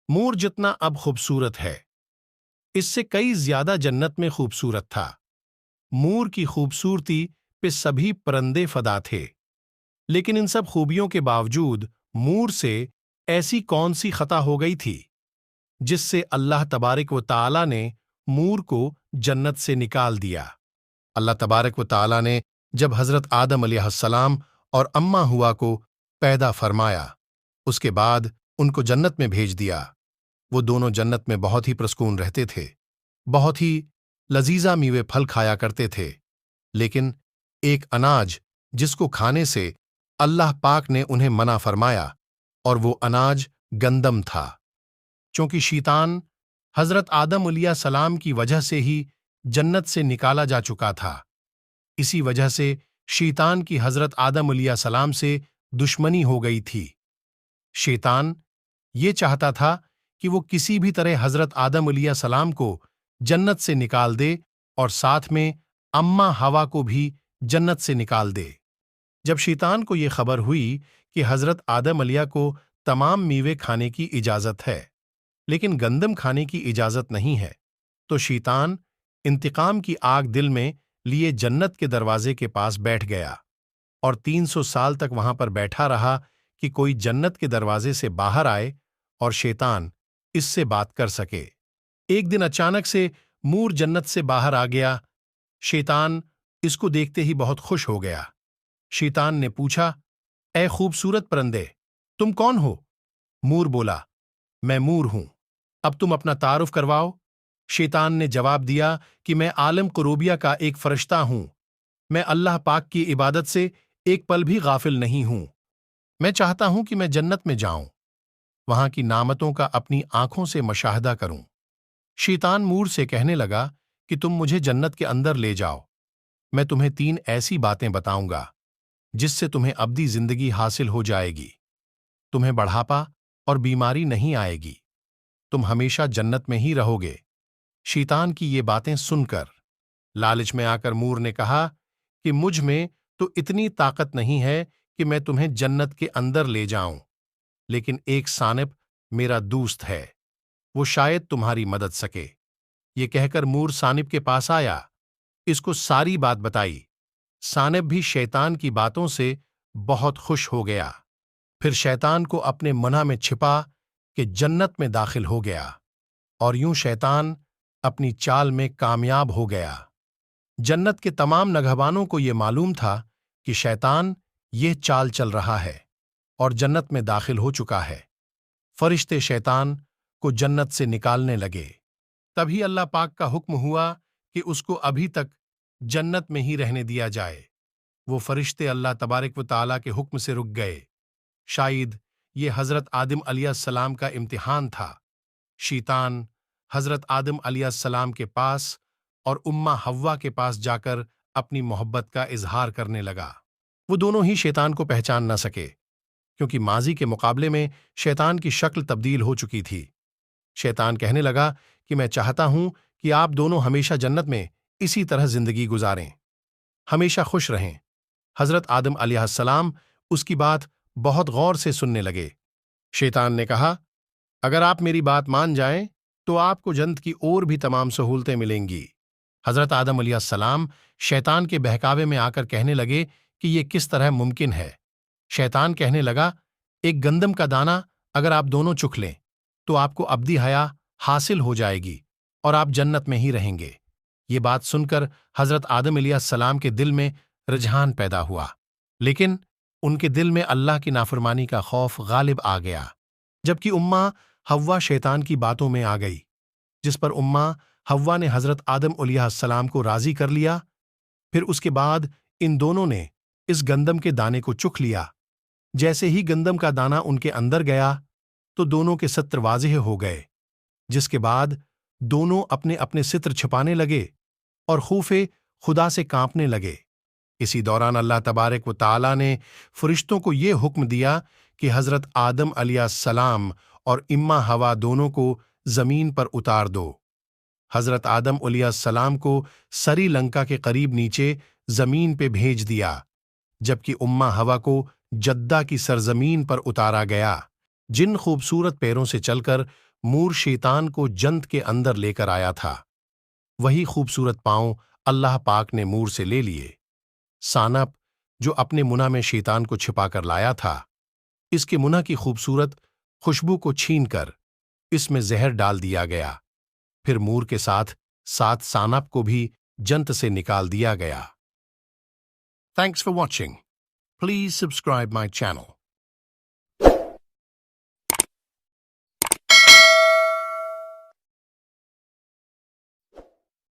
مور جتنا اب خوبصورت ہے اس سے کئی زیادہ جنت میں خوبصورت تھا۔ مور کی خوبصورتی پہ سبھی پرندے فدا تھے، لیکن ان سب خوبیوں کے باوجود مور سے ایسی کون سی خطا ہو گئی تھی جس سے اللہ تبارک و تعالی نے مور کو جنت سے نکال دیا۔ اللہ تبارک و تعالی نے جب حضرت آدم علیہ السلام اور اماں ہوا کو پیدا فرمایا، اس کے بعد ان کو جنت میں بھیج دیا۔ وہ دونوں جنت میں بہت ہی پرسکون رہتے تھے، بہت ہی لذیذہ میوے پھل کھایا کرتے تھے، لیکن ایک اناج جس کو کھانے سے اللہ پاک نے انہیں منع فرمایا، اور وہ اناج گندم تھا۔ چونکہ شیطان حضرت آدم علیہ السلام کی وجہ سے ہی جنت سے نکالا جا چکا تھا، اسی وجہ سے شیطان کی حضرت آدم علیہ السلام سے دشمنی ہو گئی تھی۔ شیطان یہ چاہتا تھا کہ وہ کسی بھی طرح حضرت آدم علیہ السلام کو جنت سے نکال دے اور ساتھ میں اماں ہوا کو بھی جنت سے نکال دے۔ جب شیطان کو یہ خبر ہوئی کہ حضرت آدم علیہ کو تمام میوے کھانے کی اجازت ہے لیکن گندم کھانے کی اجازت نہیں ہے، تو شیطان انتقام کی آگ دل میں لیے جنت کے دروازے کے پاس بیٹھ گیا اور 300 سال تک وہاں پر بیٹھا رہا کہ کوئی جنت کے دروازے سے باہر آئے اور شیطان اس سے بات کر سکے۔ ایک دن اچانک سے مور جنت سے باہر آ گیا۔ شیطان اس کو دیکھتے ہی بہت خوش ہو گیا۔ شیطان نے پوچھا، اے خوبصورت پرندے، تم کون ہو؟ مور بولا، میں مور ہوں، اب تم اپنا تعارف کرواؤ۔ شیطان نے جواب دیا کہ میں عالم قروبیہ کا ایک فرشتہ ہوں، میں اللہ پاک کی عبادت سے ایک پل بھی غافل نہیں ہوں، میں چاہتا ہوں کہ میں جنت میں جاؤں، وہاں کی نعمتوں کا اپنی آنکھوں سے مشاہدہ کروں۔ شیطان مور سے کہنے لگا کہ تم مجھے جنت کے اندر لے جاؤ، میں تمہیں 3 ایسی باتیں بتاؤں گا جس سے تمہیں ابدی زندگی حاصل ہو جائے گی، تمہیں بڑھاپا اور بیماری نہیں آئے گی، تم ہمیشہ جنت میں ہی رہو گے۔ شیطان کی یہ باتیں سن کر لالچ میں آ کر مور نے کہا کہ مجھ میں تو اتنی طاقت نہیں ہے کہ میں تمہیں جنت کے اندر لے جاؤں، لیکن ایک سانپ میرا دوست ہے، وہ شاید تمہاری مدد سکے۔ یہ کہہ کر مور سانپ کے پاس آیا، اس کو ساری بات بتائی۔ سانپ بھی شیطان کی باتوں سے بہت خوش ہو گیا، پھر شیطان کو اپنے منہ میں چھپا کہ جنت میں داخل ہو گیا، اور یوں شیطان اپنی چال میں کامیاب ہو گیا۔ جنت کے تمام نگہبانوں کو یہ معلوم تھا کہ شیطان یہ چال چل رہا ہے اور جنت میں داخل ہو چکا ہے۔ فرشتے شیطان کو جنت سے نکالنے لگے، تبھی اللہ پاک کا حکم ہوا کہ اس کو ابھی تک جنت میں ہی رہنے دیا جائے۔ وہ فرشتے اللہ تبارک و تعالیٰ کے حکم سے رک گئے۔ شاید یہ حضرت آدم علیہ السلام کا امتحان تھا۔ شیطان حضرت آدم علیہ السلام کے پاس اور اماں ہوا کے پاس جا کر اپنی محبت کا اظہار کرنے لگا۔ وہ دونوں ہی شیطان کو پہچان نہ سکے، کیونکہ ماضی کے مقابلے میں شیطان کی شکل تبدیل ہو چکی تھی۔ شیطان کہنے لگا کہ میں چاہتا ہوں کہ آپ دونوں ہمیشہ جنت میں اسی طرح زندگی گزاریں، ہمیشہ خوش رہیں۔ حضرت آدم علیہ السلام اس کی بات بہت غور سے سننے لگے۔ شیطان نے کہا، اگر آپ میری بات مان جائیں تو آپ کو جنت کی اور بھی تمام سہولتیں ملیں گی۔ حضرت آدم علیہ السلام شیطان کے بہکاوے میں آ کر کہنے لگے کہ یہ کس طرح ممکن ہے۔ شیطان کہنے لگا، ایک گندم کا دانہ اگر آپ دونوں چکھ لیں تو آپ کو ابدی حیا حاصل ہو جائے گی اور آپ جنت میں ہی رہیں گے۔ یہ بات سن کر حضرت آدم علیہ السلام کے دل میں رجحان پیدا ہوا، لیکن ان کے دل میں اللہ کی نافرمانی کا خوف غالب آ گیا۔ جبکہ اماں ہوا شیطان کی باتوں میں آ گئی، جس پر اماں ہوا نے حضرت آدم علیہ السلام کو راضی کر لیا۔ پھر اس کے بعد ان دونوں نے اس گندم کے دانے کو چکھ لیا۔ جیسے ہی گندم کا دانہ ان کے اندر گیا تو دونوں کے ستر واضح ہو گئے، جس کے بعد دونوں اپنے اپنے ستر چھپانے لگے اور خوف خدا سے کانپنے لگے۔ اسی دوران اللہ تبارک و تعالیٰ نے فرشتوں کو یہ حکم دیا کہ حضرت آدم علیہ السلام اور اماں ہوا دونوں کو زمین پر اتار دو۔ حضرت آدم علیہ السلام کو سری لنکا کے قریب نیچے زمین پہ بھیج دیا، جبکہ اماں ہوا کو جدہ کی سرزمین پر اتارا گیا۔ جن خوبصورت پیروں سے چل کر مور شیطان کو جنت کے اندر لے کر آیا تھا۔ وہی خوبصورت پاؤں اللہ پاک نے مور سے لے لیے۔ سانپ جو اپنے منہ میں شیطان کو چھپا کر لایا تھا، اس کے منہ کی خوبصورت خوشبو کو چھین کر اس میں زہر ڈال دیا گیا، پھر مور کے ساتھ سانپ کو بھی جنت سے نکال دیا گیا۔ Thanks for watching. Please subscribe my channel.